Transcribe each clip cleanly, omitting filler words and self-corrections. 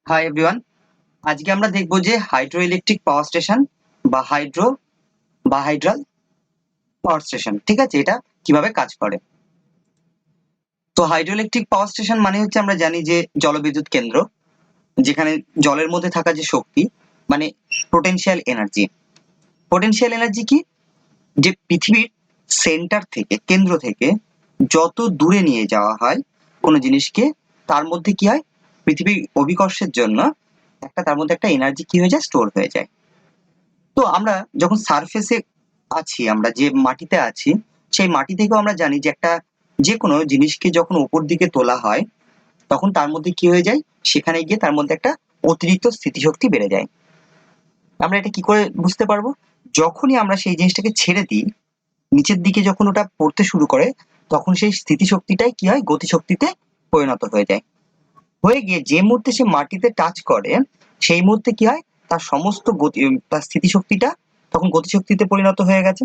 Hi everyone, আজকে আমরা দেখব যে হাইড্রো ইলেকট্রিক পাওয়ার স্টেশন বা হাইড্রাল পাওয়ার স্টেশন, ঠিক আছে, এটা কিভাবে কাজ করে। তো হাইড্রো ইলেকট্রিক পাওয়ার স্টেশন মানে হচ্ছে আমরা জানি যে জলবিদ্যুৎ কেন্দ্র, যেখানে জলের মধ্যে থাকা যে শক্তি মানে পোটেনশিয়াল এনার্জি। পোটেনশিয়াল এনার্জি কি, যে পৃথিবীর সেন্টার থেকে কেন্দ্র থেকে যত দূরে নিয়ে যাওয়া হয় কোনো জিনিসকে, তার মধ্যে কি হয়, পৃথিবীর অভিকর্ষের জন্য তার মধ্যে একটা এনার্জি কি হয়ে যায়, স্টোর হয়ে যায়। তো আমরা যখন সারফেসে আছি, আমরা যে মাটিতে আছি, সেই মাটি থেকেও আমরা জানি যে যে কোনো জিনিসকে যখন উপর দিকে তোলা হয়, তখন তার মধ্যে কি হয়ে যায়, সেখানে গিয়ে তার মধ্যে একটা অতিরিক্ত স্থিতিশক্তি বেড়ে যায়। আমরা এটা কি করে বুঝতে পারবো? যখনই আমরা সেই জিনিসটাকে ছেড়ে দিই, নিচের দিকে যখন ওটা পড়তে শুরু করে, তখন সেই স্থিতিশক্তিটাই কি হয়, গতিশক্তিতে পরিণত হয়ে যায়। হয়ে গিয়ে যে মুহূর্তে সে মাটিতে টাচ করে, সেই মুহূর্তে কি হয়, তার সমস্ত গতি, তার স্থিতিশক্তিটা তখন গতিশক্তিতে পরিণত হয়ে গেছে,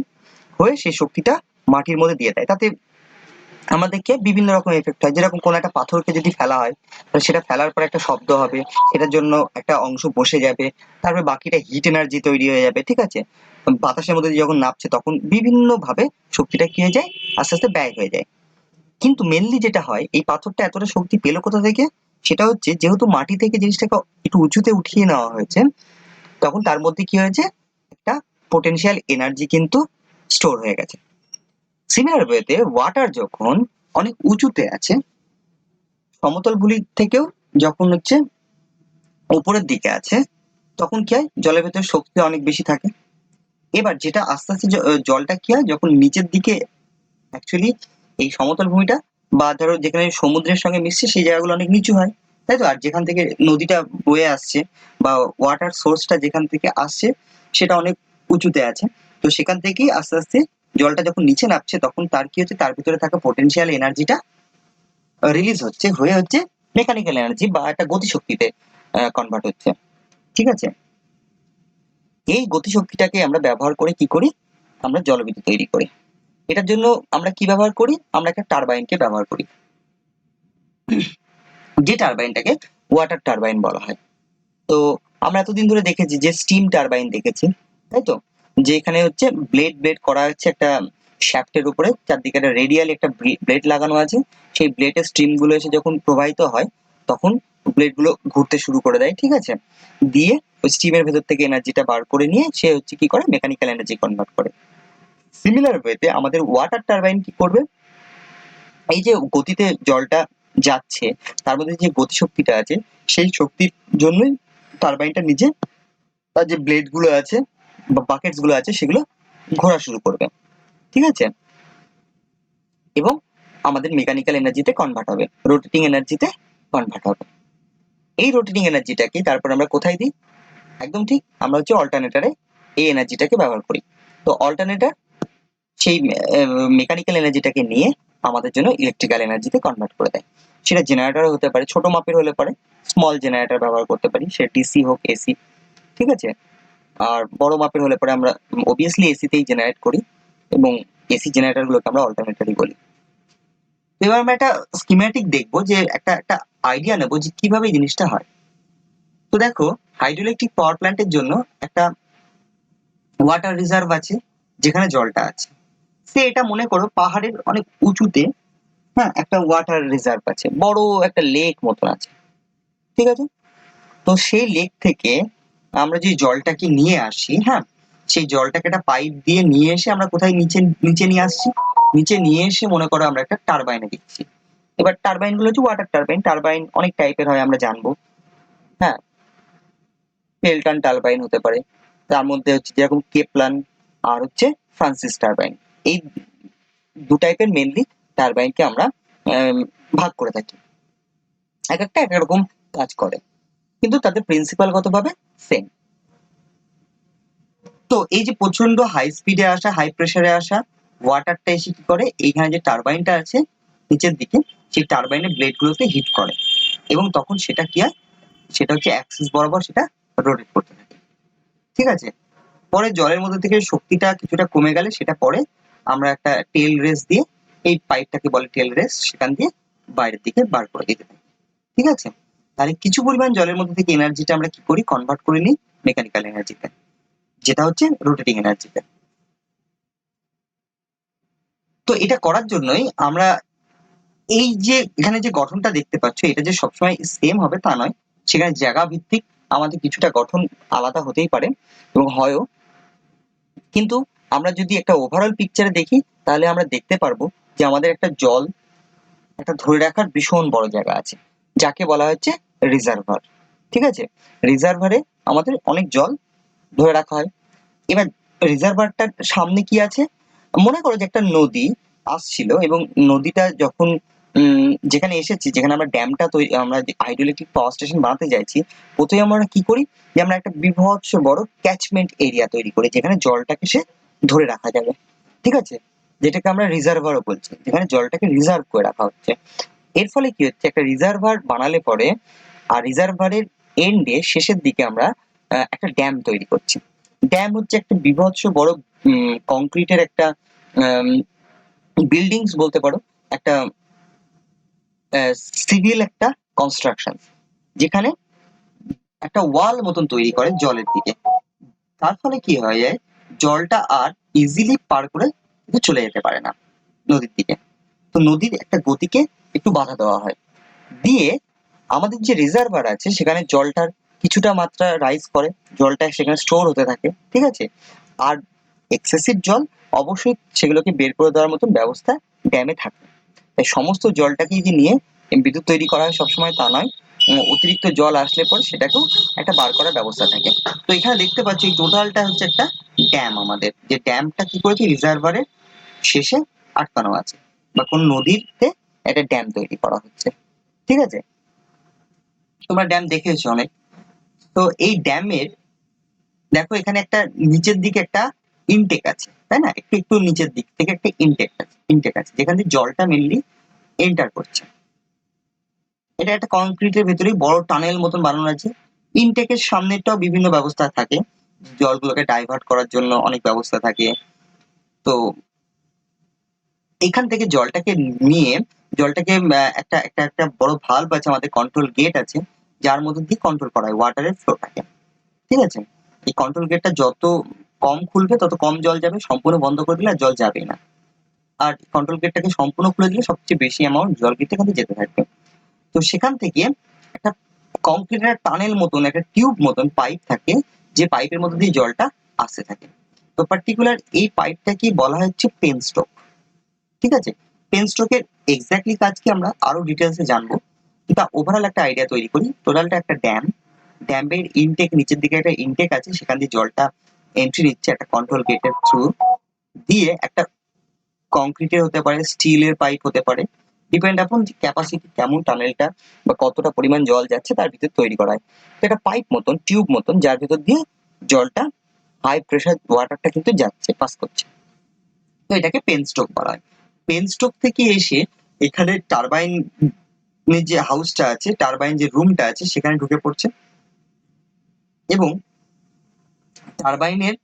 হয়ে সেই শক্তিটা মাটির মধ্যে দিয়ে দেয়। তাতে আমাদেরকে বিভিন্ন রকম এফেক্ট হয়। যেরকম কোনো একটা পাথরকে যদি ফেলা হয়, তাহলে সেটা ফেলার পর একটা শব্দ হবে, সেটার জন্য একটা অংশ বসে যাবে, তারপরে বাকিটা হিট এনার্জি তৈরি হয়ে যাবে, ঠিক আছে। বাতাসের মধ্যে দিয়ে যখন নামছে, তখন বিভিন্ন ভাবে শক্তিটা কি হয়ে যায়, আস্তে আস্তে ব্যয় হয়ে যায়। কিন্তু মেনলি যেটা হয়, এই পাথরটা এতটা শক্তি পেলো কোথা থেকে? সেটা হচ্ছে, যেহেতু মাটি থেকে জিনিসটাকে একটু উঁচুতে উঠিয়ে নেওয়া হয়েছে, তখন তার মধ্যে কি হয়েছে, একটা পোটেনশিয়াল এনার্জি কিন্তু স্টোর হয়ে গেছে। সিমিলার ওয়েতে ওয়াটার যখন অনেক উঁচুতে আছে, সমতল ভূমির থেকেও যখন হচ্ছে উপরের দিকে আছে, তখন কি হয়, জলের ভেতরে শক্তি অনেক বেশি থাকে। এবার যেটা আস্তে আস্তে জলটা কি হয়, যখন নিচের দিকে, অ্যাকচুয়ালি এই সমতল ভূমিটা বা ধরো যেখানে সমুদ্রের সঙ্গে মিশছে, সেই জায়গাগুলো অনেক নিচু হয়, তাই তো। আর যেখান থেকে নদীটা বয়ে আসছে বা ওয়াটার সোর্সটা যেখান থেকে আসছে, সেটা অনেক উঁচুতে আছে। তো সেখান থেকেই আস্তে আস্তে জলটা যখন নিচে নামছে, তখন তার কি হচ্ছে, তার ভিতরে থাকা পোটেনশিয়াল এনার্জিটা রিলিজ হচ্ছে, হয়ে হচ্ছে মেকানিক্যাল এনার্জি বা একটা গতিশক্তিতে কনভার্ট হচ্ছে, ঠিক আছে। এই গতিশক্তিটাকে আমরা ব্যবহার করে কি করি, আমরা জলবিদ্যুৎ তৈরি করি। এটার জন্য আমরা কি ব্যবহার করি, আমরা একটা টারবাইনকে ব্যবহার করি, যে টারবাইনটাকে ওয়াটার টারবাইন বলা হয়। তো আমরা এতদিন ধরে দেখেছি যে স্টিম টারবাইন দেখেছি, তাই তো, যে এখানে হচ্ছে ব্লেড ব্লেড করা হচ্ছে একটা শ্যাফটের উপরে, চারদিকে একটা রেডিয়াল একটা ব্লেড লাগানো আছে। সেই ব্লেডের স্ট্রিম গুলো এসে যখন প্রবাহিত হয়, তখন ব্লেড গুলো ঘুরতে শুরু করে দেয়, ঠিক আছে। দিয়ে ওই স্টিমের ভেতর থেকে এনার্জিটা বার করে নিয়ে সে হচ্ছে কি করে, মেকানিক্যাল এনার্জি কনভার্ট করে। সিমিলার ওয়েতে আমাদের ওয়াটার টারবাইন কি করবে, এই যে গতিতে জলটা যাচ্ছে, তার মধ্যে যে গতিশক্তিটা আছে, সেই শক্তির জন্যই টারবাইনটা নিজে তার যে ব্লেড গুলো আছে বা বাকেটস গুলো আছে, সেগুলো ঘোরা শুরু করবে, ঠিক আছে। এবং আমাদের মেকানিক্যাল এনার্জিতে কনভার্ট হবে, রোটেটিং এনার্জিতে কনভার্ট হবে। এই রোটেটিং এনার্জিটাকে তারপর আমরা কোথায় দিই? একদম ঠিক, আমরা হচ্ছে অল্টারনেটরে এই এনার্জিটাকে ব্যবহার করি। তো অল্টারনেটর সেই মেকানিক্যাল এনার্জিটাকে নিয়ে আমাদের জন্য ইলেকট্রিক্যাল এনার্জিতে কনভার্ট করে দেয়। সেটা জেনারেটর হতে পারে, ছোট মাপের হলে পারে স্মল জেনারেটর ব্যবহার করতে পারি, সে ডিসি হোক এসি, ঠিক আছে। আর বড় মাপের হলে পরে আমরা অবভিয়াসলি এসিতেই জেনারেট করি, এবং এসি জেনারেটর গুলোকে আমরা অল্টারনেটরই বলি। এবার আমরা একটা স্কিমেটিক দেখবো, যে একটা একটা আইডিয়া নেবো যে কিভাবে এই জিনিসটা হয়। তো দেখো, হাইড্রো ইলেকট্রিক পাওয়ার প্ল্যান্টের জন্য একটা ওয়াটার রিজার্ভ আছে, যেখানে জলটা আছে। সে এটা মনে করো পাহাড়ের অনেক উঁচুতে, হ্যাঁ, একটা ওয়াটার রিজার্ভ আছে, বড় একটা লেক মতন আছে, ঠিক আছে। তো সেই লেক থেকে আমরা যে জলটাকে নিয়ে আসি, হ্যাঁ, সেই জলটাকে একটা পাইপ দিয়ে নিয়ে এসে আমরা কোথায়, নিচে নিচে নিয়ে আসছি। নিচে নিয়ে এসে মনে করো আমরা একটা টারবাইনে দিচ্ছি। এবার টারবাইন গুলো হচ্ছে ওয়াটার টারবাইন। টারবাইন অনেক টাইপের হয়, আমরা জানবো, হ্যাঁ। পেল্টন টারবাইন হতে পারে, তার মধ্যে হচ্ছে যেরকম কেপলান আর হচ্ছে ফ্রান্সিস টারবাইন। এই দু টাইপের মেনলি টারবাইনকে আমরা ভাগ করে থাকি, এক একটা এক এক রকম কাজ করে, কিন্তু তাদের প্রিন্সিপাল গতভাবে সেম। তো এই যে প্রচন্ড হাই স্পিডে আসা, হাই প্রেসারে আসা ওয়াটারটা এসে কি করে, এইখানে যে টারবাইনটা আছে নিচের দিকে, সেই টারবাইনের ব্লেড গুলোতে হিট করে, এবং তখন সেটা কি হয়, সেটা হচ্ছে অ্যাক্সিস বরাবর সেটা রোটেট করতে থাকে, ঠিক আছে। পরে জলের মধ্যে থেকে শক্তিটা কিছুটা কমে গেলে, সেটা পরে আমরা একটা টেল রেস দিয়ে, এই পাইপটাকে বলে টেল রেস, সেখান দিয়ে বাইরের দিকে বার করে দিতে পারি, ঠিক আছে। তাহলে কিছু পরিমাণ জলের মধ্যে থেকে এনার্জিটা আমরা কি করি, কনভার্ট করে নিই মেকানিক্যাল এনার্জিতে, যেটা হচ্ছে রোটেটিং এনার্জিতে। তো এটা করার জন্যই আমরা এই যে এখানে যে গঠনটা দেখতে পাচ্ছ, এটা যে সবসময় সেম হবে তা নয়, সেখানে জায়গা ভিত্তিক আমাদের কিছুটা গঠন আলাদা হতেই পারে এবং হয়ও। কিন্তু আমরা যদি একটা ওভারঅল পিকচারে দেখি, তাহলে আমরা দেখতে পারবো যে আমাদের একটা জল একটা ধরে রাখার ভীষণ বড় জায়গা আছে, যাকে বলা হচ্ছে রিজার্ভার। ঠিক আছে, রিজার্ভারে আমাদের অনেক জল ধরে রাখা হয়। এবার রিজার্ভারটার সামনে কি আছে, মনে করো যে একটা নদী আসছিল এবং নদীটা যখন যেখানে এসেছি, যেখানে আমরা ড্যামটা তৈরি, আমরা হাইড্রো ইলেকট্রিক পাওয়ার স্টেশন বানাতে চাইছি, প্রথমে আমরা কি করি যে আমরা একটা বীভৎস বড় ক্যাচমেন্ট এরিয়া তৈরি করি, যেখানে জলটাকে সে ধরে রাখা যাবে। ঠিক আছে, যেটাকে আমরা রিজার্ভারও বলছি, যেখানে জলটাকে রিজার্ভ করে রাখা হচ্ছে। এর ফলে কি হচ্ছে, একটা রিজার্ভার বানালে পরে আর রিজার্ভারের এন্ডে শেষের দিকে আমরা একটা ড্যাম তৈরি করছি। ড্যাম হচ্ছে একটা বীভৎস বড় কংক্রিটের একটা বিল্ডিংস বলতে পারো, একটা সিভিল একটা কনস্ট্রাকশন, যেখানে একটা ওয়াল মতন তৈরি করে জলের দিকে। তার ফলে কি হয়ে যায়, জলটা আর ইজিলি পার করে চলে যেতে পারে না নদীর দিকে। তো নদীর একটা গতিকে একটু বাধা দেওয়া হয়, দিয়ে আমাদের যে রিজার্ভার আছে সেখানে জলটার কিছুটা মাত্রা রাইজ করে, জলটা সেখানে স্টোর হতে থাকে। ঠিক আছে, আর এক্সেসিভ জল অবশ্যই সেগুলোকে বের করে দেওয়ার মতন ব্যবস্থা ড্যামে থাকে। তাই সমস্ত জলটাকে যে নিয়ে বিদ্যুৎ তৈরি করা হয় সবসময় তা নয়, অতিরিক্ত জল আসলে পরে সেটাকেও একটা বার করার ব্যবস্থা থাকে। তো এখানে দেখতে পাচ্ছি এই টোটালটা হচ্ছে একটা ড্যাম, আমাদের যে ড্যামটা কি করেছে রিজার্ভারের শেষে আটকানো আছে, বা কোন নদীতে একটা ড্যাম তৈরি করা হচ্ছে। ঠিক আছে, তোমরা ড্যাম দেখেছো অনেক। তো এই ড্যামের দেখো এখানে একটা নিচের দিকে একটা ইনটেক আছে, তাই না, একটু একটু নিচের দিক থেকে একটা ইনটেক আছে যেখান দিয়ে জলটা মেনলি এন্টার করছে। এটা একটা কংক্রিটের ভেতরেই বড় টানেল মতন বানানো আছে। ইনটেকের সামনেটাও বিভিন্ন ব্যবস্থা থাকে, জলগুলোকে ডাইভার্ট করার জন্য অনেক ব্যবস্থা থাকে। তো এখান থেকে জলটাকে নিয়ে জলটাকে একটা একটা একটা বড় ভালভ আছে, আমাদের কন্ট্রোল গেট আছে, যার মধ্যে দিয়ে কন্ট্রোল করা হয় ওয়াটারের ফ্লোটাকে। ঠিক আছে, এই কন্ট্রোল গেটটা যত কম খুলবে তত কম জল যাবে, সম্পূর্ণ বন্ধ করে দিলে আর জল যাবে না। আর কন্ট্রোল গেটটাকে সম্পূর্ণ খুলে দিলে সবচেয়ে বেশি অ্যামাউন্ট জল কিন্তু এখান থেকে যেতে থাকবে। তো সেখান থেকে একটা কংক্রিটের টানেল মতন একটা টিউব মতন পাইপ থাকে, যে পাইপের মধ্যে দিয়ে জলটা আসতে থাকে। তো পার্টিকুলার এই পাইপটাকে বলা হচ্ছে পেন স্ট্রোক। ঠিক আছে, পেন স্ট্রোকের এক্স্যাক্টলি কাজ কি আমরা আরো ডিটেলসে জানবো, কিন্তু ওভারঅল একটা আইডিয়া তৈরি করি। টোটালটা একটা ড্যাম, ড্যামের ইনটেক, নিচের দিকে একটা ইনটেক আছে, সেখান দিয়ে জলটা এন্ট্রি নিচ্ছে একটা কন্ট্রোল গেটের থ্রু দিয়ে। একটা কংক্রিটের হতে পারে, স্টিলের পাইপ হতে পারে, ডিপেন্ড আপন যে ক্যাপাসিটি কেমন টানেলটা বা কতটা পরিমাণ জল যাচ্ছে তার ভিতর তৈরি করা হয়। তো একটা পাইপ মতন, টিউব মতন, যার ভিতর দিয়ে জলটা হাই প্রেসার ওয়াটারটা কিন্তু যাচ্ছে, পাস করছে। তো এটাকে পেন স্ট্রোক বলা হয়। পেন স্ট্রোক থেকে এসে এখানে টারবাইন যে হাউসটা আছে, টারবাইন যে রুমটা আছে সেখানে ঢুকে পড়ছে, এবং টারবাইনের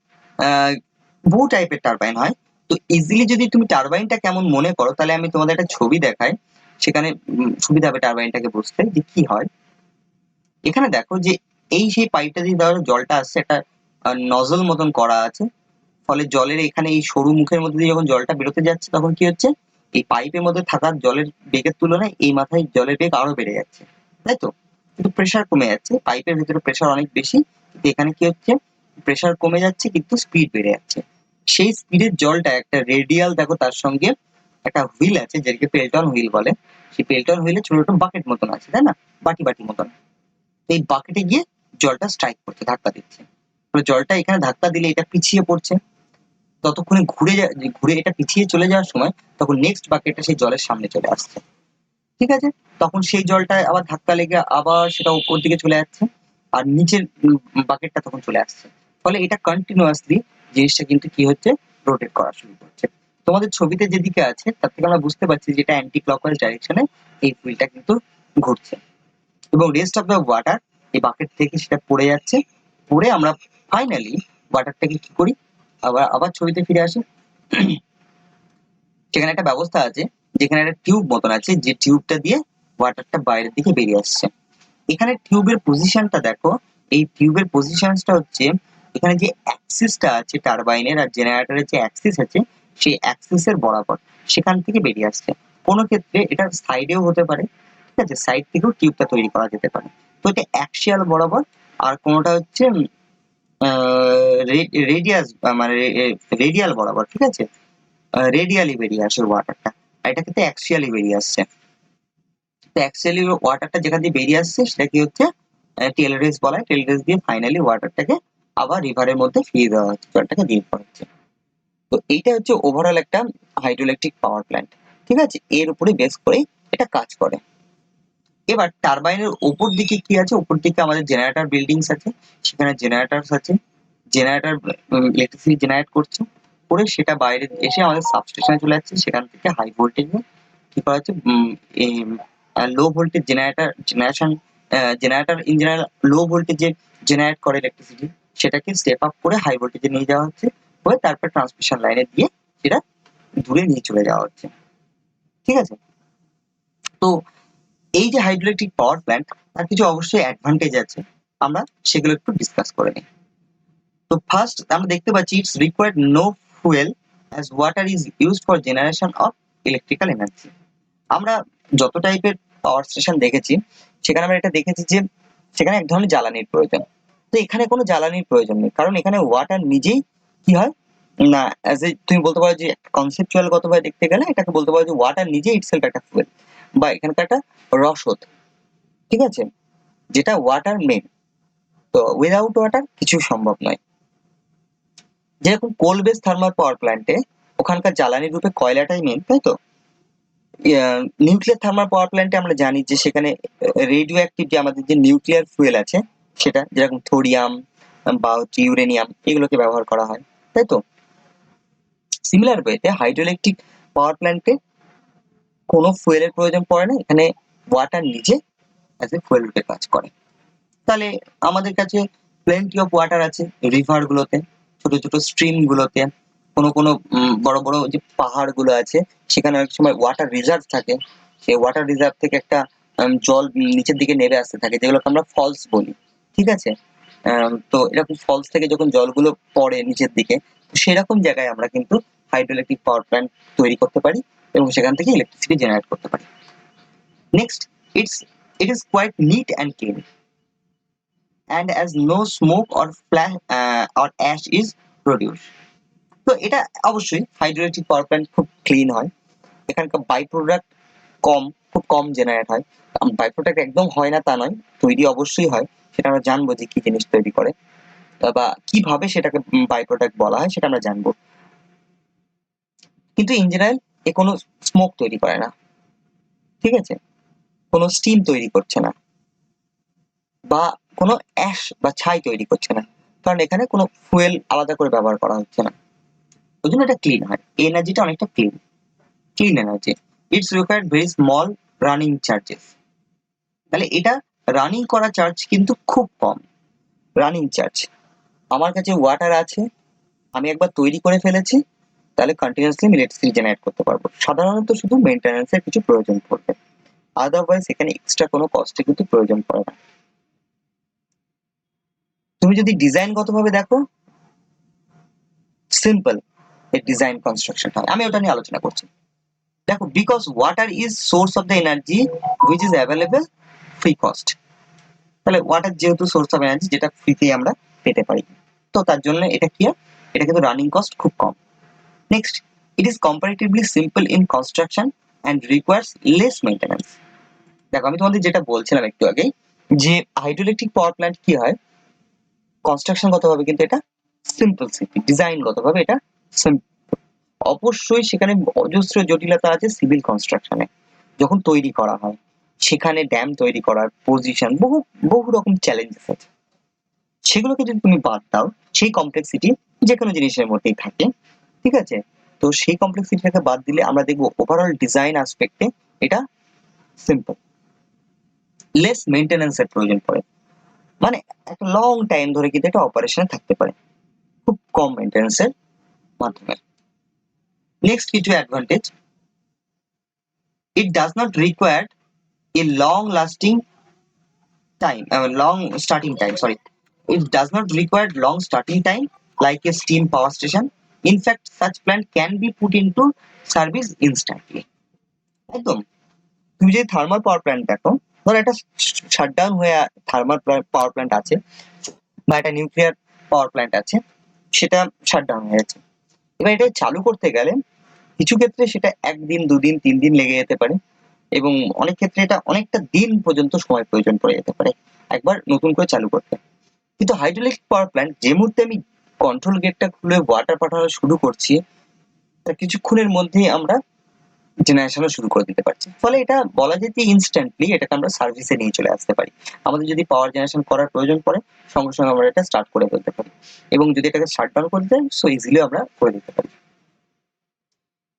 বহু টাইপের টারবাইন হয়। তো ইজিলি যদি তুমি টারবাইনটা কেমন মনে করো, তাহলে আমি তোমাদের একটা ছবি দেখাই, সেখানে সুবিধা হবে টারবাইনটাকে বুঝতে যে কি হয়। এখানে দেখো যে এই সেই পাইপটা দিয়ে ধরো জলটা আসছে, একটা নজল মতন করা আছে, ফলে জলের এখানে এই সরু মুখের মধ্যে দিয়ে যখন জলটা বেরোতে যাচ্ছে তখন কি হচ্ছে, এই পাইপের মধ্যে থাকা জলের বেগের তুলনায় এই মাথায় জলের বেগ আরো বেড়ে যাচ্ছে, তাই তো, কিন্তু প্রেসার কমে যাচ্ছে। পাইপের ভিতরে প্রেসার অনেক বেশি, কিন্তু এখানে কি হচ্ছে, প্রেসার কমে যাচ্ছে কিন্তু স্পিড বেড়ে যাচ্ছে। সেই স্পিডের জলটা একটা রেডিয়াল, দেখো তার সঙ্গে একটা হুইল আছে যেটাকে পেল্টন হুইল বলে, সেই পেল্টন হুইলে ছোট ছোট বাকেট মতন আছে, তাই না, বাটি বাটি মতন। এই বাকেটে গিয়ে জলটা স্ট্রাইক করছে, ধাক্কা দিচ্ছে। জলটা এখানে ধাক্কা দিলে এটা পিছিয়ে পড়ছে, ততক্ষণে ঘুরে এটা পিছিয়ে চলে যাওয়ার সময় তখন নেক্সট বাকেটটা সেই জলের সামনে চলে আসছে। ঠিক আছে, তখন সেই জলটা আবার ধাক্কা লেগে আবার সেটা উপর দিকে চলে যাচ্ছে, আর নিচের বাকেটটা তখন চলে আসছে। ফলে এটা কন্টিনিউয়াসলি জিনিসটা কিন্তু কি হচ্ছে, রোটেট করা শুরু করছে। তোমাদের ছবিতে যেদিকে আছে তার থেকে আমরা বুঝতে পারছি যেটা অ্যান্টি ক্লকওয়াইজ ডাইরেকশনে এই হুইলটা কিন্তু ঘুরছে, এবং রেস্ট অফ দ্য ওয়াটার এই বাকেট থেকে সেটা পড়ে যাচ্ছে। পড়ে আমরা ফাইনালি ওয়াটারটাকে কি করি, আবার আবার ছবিতে ফিরে আসি। সেখানে একটা ব্যবস্থা আছে, যেখানে একটা টিউব মতন আছে, যে টিউবটা দিয়ে ওয়াটারটা বাইরের দিকে বেরিয়ে আসছে। এখানে টিউবের পজিশনটা দেখো, এই টিউবের পজিশনটা হচ্ছে এখানে যে অ্যাক্সিসটা আছে টারবাইনের আর জেনারেটরের যে অ্যাক্সিস আছে সেই অ্যাক্সিসের বরাবর সেখান থেকে বেরিয়ে আসছে। কোনো ক্ষেত্রে এটা সাইডেও হতে পারে, ঠিক আছে, সাইড থেকেও টিউবটা তৈরি করা যেতে পারে। তো এটা অ্যাক্সিয়াল বরাবর, আর কোনোটা হচ্ছে রেডিয়াস মানে রেডিয়াল বরাবর, ঠিক আছে, রেডিয়ালি বেরিয়ে আসে ওয়াটারটা, আর এটা কিন্তু অ্যাক্সিয়ালি বেরিয়ে আসছে। তো অ্যাক্সিয়ালি ওয়াটারটা যেখান দিয়ে বেরিয়ে আসছে সেটা কি হচ্ছে টেল রেস বলা হয়, টেল রেস দিয়ে ফাইনালি ওয়াটারটাকে আবার রিভারের মধ্যে ফিরিয়ে দেওয়া হচ্ছে, জলটাকে দিয়ে দেওয়া হচ্ছে। তো এইটা হচ্ছে ওভারঅল একটা হাইড্রোইলেকট্রিক পাওয়ার প্ল্যান্ট, ঠিক আছে, এর উপরে বেস করেই এটা কাজ করে। এবার টারবাইনের উপর দিকে কি আছে, উপর দিকে আমাদের জেনারেটর বিল্ডিংস আছে, সেখানে জেনারেটরস আছে, জেনারেটর ইলেকট্রিসিটি জেনারেট করছে, করে সেটা বাইরে এসে আমাদের সাবস্টেশনে চলে যাচ্ছে, সেখান থেকে হাই ভোল্টেজে কি করা হচ্ছে, low voltage generator in general low ভোল্টেজে জেনারেট করে ইলেকট্রিসিটি, সেটাকে স্টেপ আপ করে হাই ভোল্টেজে নিয়ে যাওয়া হচ্ছে, হয়ে তারপর ট্রান্সমিশন লাইনে দিয়ে সেটা দূরে নিয়ে চলে যাওয়া হচ্ছে, ঠিক আছে। তো এই যে হাইড্রোইলেকট্রিক পাওয়ার প্ল্যান্ট, তার কিছু অবশ্যই অ্যাডভান্টেজ আছে, আমরা সেগুলো একটু ডিসকাস করে নিই। তো ফার্স্ট আমরা দেখতে পাচ্ছি it's required no fuel as water is used for generation of electrical energy. আমরা যত টাইপের পাওয়ার স্টেশন দেখেছি সেখানে আমরা এটা দেখেছি যে সেখানে এক ধরনের জ্বালানির প্রয়োজন। তো এখানে কোনো জ্বালানির প্রয়োজন নেই, কারণ এখানে ওয়াটার নিজেই কি হয় না, অ্যাজ এ তুমি বলতে পারো যে কনসেপচুয়াল গতভাবে দেখতে গেলে এটাকে বলতে পারো যে ওয়াটার নিজেই ইটসেলফ একটা ফুয়েল, বা এখানকার একটা রসদ, ঠিক আছে, যেটা ওয়াটার মেন। তো উইদাউট ওয়াটার কিছু সম্ভব নয়। যেরকম কোল বেস থার্মাল পাওয়ার প্ল্যান্টে ওখানকার জ্বালানি রূপে কয়লাটাই মেন, তাই তো। নিউক্লিয়ার থার্মাল পাওয়ার প্ল্যান্টে আমরা জানি যে সেখানে রেডিও অ্যাক্টিভ যে আমাদের যে নিউক্লিয়ার ফুয়েল আছে সেটা, যেরকম থোরিয়াম বা হচ্ছে ইউরেনিয়াম, এগুলোকে ব্যবহার করা হয়, তাই তো। সিমিলার ওয়েতে হাইড্রোইলেকট্রিক পাওয়ার প্ল্যান্টে কোনো ফুয়েলের প্রয়োজন পড়ে না, এখানে ওয়াটার নিজে অ্যাজ এ ফুয়েল রূপে কাজ করে। তাহলে আমাদের কাছে প্লেন্টি অফ ওয়াটার আছে রিভার গুলোতে, ছোট ছোট স্ট্রিম গুলোতে, কোনো কোনো বড় বড় যে পাহাড় গুলো আছে সেখানে অনেক সময় ওয়াটার রিজার্ভ থাকে, সেই ওয়াটার রিজার্ভ থেকে একটা জল নিচের দিকে নেমে আসতে থাকে, যেগুলোকে আমরা ফলস বলি, ঠিক আছে। তো এরকম ফলস থেকে যখন জলগুলো পড়ে নিচের দিকে, তো সেরকম জায়গায় আমরা কিন্তু হাইড্রোইলেকট্রিক পাওয়ার প্ল্যান্ট তৈরি করতে পারি এবং সেখান থেকে ইলেকট্রিসিটি জেনারেট করতে পারি। Next, it is quite neat and clean and as no smoke or flash or ash is produced. তো এটা অবশ্যই হাইড্রোইলেকট্রিক পাওয়ার প্ল্যান্ট খুব ক্লিন হয়, এখানকার বাই প্রোডাক্ট খুব কম জেনারেট হয়। বাই প্রোডাক্ট একদম হয় না তা নয়, তৈরি অবশ্যই হয়, সেটা আমরা জানবো যে কি জিনিস তৈরি করে বা কিভাবে সেটাকে বাই প্রোডাক্ট বলা হয় সেটা আমরা জানবো। কিন্তু ইন জেনারেল এ কোনো স্মোক তৈরি করে না, ঠিক আছে, কোনো স্টিম তৈরি করছে না, বা কোনো অ্যাশ বা ছাই তৈরি করছে না, কারণ এখানে কোনো ফুয়েল আলাদা করে ব্যবহার করা হচ্ছে না, ওই জন্য এটা ক্লিন হয়, এনার্জিটা অনেকটা clean energy. It's required very small running charges. তাহলে এটা রানিং করা চার্জ কিন্তু খুব কম। রানিং চার্জ, আমার কাছে ওয়াটার আছে, আমি একবার তৈরি করে ফেলেছি, তাহলে কন্টিনিউয়াসলি আমি ইলেকট্রিসিটি জেনারেট করতে পারবো। সাধারণত শুধু মেইনটেনেন্সের কিছু প্রয়োজন পড়বে, আদারওয়াইজ এখানে এক্সট্রা কোনো কস্টের কিন্তু প্রয়োজন পড়ে না। তুমি যদি ডিজাইনগতভাবে দেখো, সিম্পল এর ডিজাইন কনস্ট্রাকশন হয়, আমি ওটা নিয়ে আলোচনা করছি। দেখো, because water is source of the energy which is available free cost. তাহলে ওয়াটার যেহেতু সোর্স অফ এনার্জি, যেটা ফ্রিতে আমরা পেতে পারি, তো তার জন্য এটা কি হয়, এটা কিন্তু রানিং কস্ট খুব কম। Next, it is comparatively simple in construction and requires less maintenance. দেখো, আমি তোমাদের যেটা বলছিলাম একটু আগেই, যে হাইড্রোইলেকট্রিক পাওয়ার প্ল্যান্ট কি হয়, কনস্ট্রাকশন গতভাবে কিন্তু এটা সিম্পল, ডিজাইন গতভাবে এটা সিম্পল। অবশ্যই সেখানে অজস্র জটিলতা আছে সিভিল কনস্ট্রাকশনে, যখন তৈরি করা হয় সেখানে ড্যাম তৈরি করার পজিশন, বহু বহু রকম চ্যালেঞ্জেস আছে, সেগুলোকে যদি তুমি বাদ দাও, সেই কমপ্লেক্সিটি যে কোনো জিনিসের মধ্যেই থাকে, ঠিক আছে। তো সেই কমপ্লেক্সিটিটাকে বাদ দিলে আমরা দেখবো ওভারঅল ডিজাইন আসপেক্টে এটা সিম্পল, লেস মেইনটেনেন্স এর প্রয়োজন পড়ে, মানে একটা লং টাইম ধরে কিন্তু এটা অপারেশনে থাকতে পারে খুব কম মেইনটেনেন্স এর মাধ্যমে। নেক্সট কিছু advantage, it does not require a long lasting time, long starting time. Sorry, it does not require long starting time like a steam power station. In fact, such plant can be put into service instantly. একদম তুমি যদি thermal power plant দেখো, ধরো একটা shutdown হয়ে thermal power plant আছে বা একটা নিউক্লিয়ার পাওয়ার প্ল্যান্ট আছে, সেটা শাটডাউন হয়ে গেছে। এবার এটা চালু করতে গেলে কিছু ক্ষেত্রে সেটা 1 দিন 2 দিন 3 দিন লেগে যেতে পারে, এবং অনেক ক্ষেত্রে এটা অনেকটা দিন পর্যন্ত সময় প্রয়োজন পড়ে যেতে পারে একবার নতুন করে চালু করতে। কিন্তু হাইড্রোইলেকট্রিক পাওয়ার প্ল্যান্ট যে মুহূর্তে আমি কন্ট্রোল গেটটা খুলে ওয়াটার পাঠানো শুরু করছি, তার কিছুক্ষণের মধ্যেই আমরা জেনারেশনও শুরু করে দিতে পারছি। ফলে এটা বলা যায় যে ইনস্ট্যান্টলি এটাকে আমরা সার্ভিসে নিয়ে চলে আসতে পারি। আমাদের যদি পাওয়ার জেনারেশন করার প্রয়োজন পড়ে, সঙ্গে সঙ্গে আমরা এটা স্টার্ট করে ফেলতে পারি, এবং যদি এটাকে শাট ডাউন করতে চাই সো ইজিলি আমরা করে দিতে পারি।